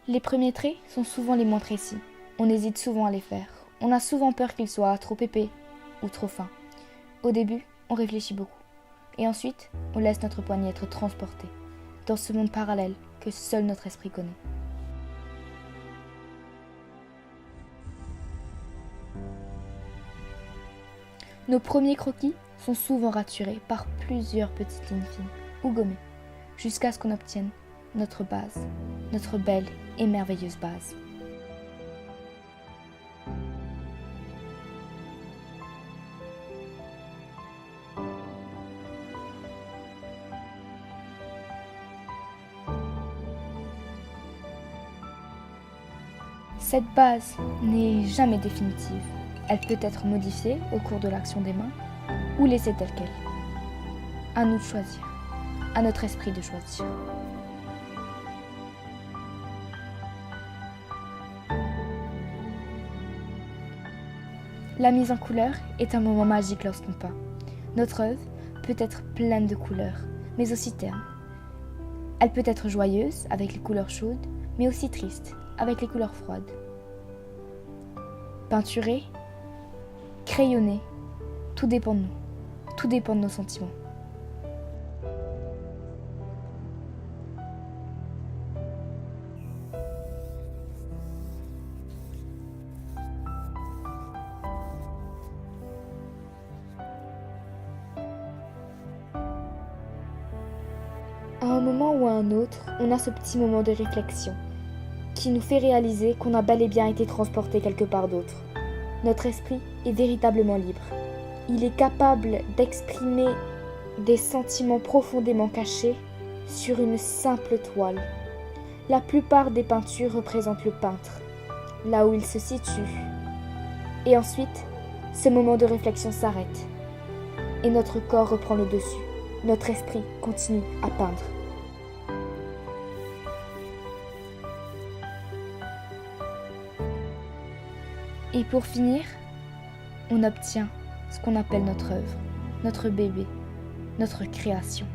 Les premiers traits sont souvent les moins précis. On hésite souvent à les faire. On a souvent peur qu'ils soient trop épais ou trop fins. Au début, on réfléchit beaucoup. Et ensuite, on laisse notre poignet être transporté dans ce monde parallèle que seul notre esprit connaît. Nos premiers croquis sont souvent raturés par plusieurs petites lignes fines ou gommées, jusqu'à ce qu'on obtienne notre base, notre belle et merveilleuse base. Cette base n'est jamais définitive. Elle peut être modifiée au cours de l'action des mains ou laissée telle qu'elle. À nous de choisir, à notre esprit de choisir. La mise en couleur est un moment magique lorsqu'on peint. Notre œuvre peut être pleine de couleurs, mais aussi terne. Elle peut être joyeuse avec les couleurs chaudes, mais aussi triste avec les couleurs froides. Peinturée, crayonnée, tout dépend de nous, tout dépend de nos sentiments. À un moment ou à un autre, on a ce petit moment de réflexion qui nous fait réaliser qu'on a bel et bien été transporté quelque part d'autre. Notre esprit est véritablement libre. Il est capable d'exprimer des sentiments profondément cachés sur une simple toile. La plupart des peintures représentent le peintre, là où il se situe. Et ensuite, ce moment de réflexion s'arrête et notre corps reprend le dessus. Notre esprit continue à peindre. Et pour finir, on obtient ce qu'on appelle notre œuvre, notre bébé, notre création.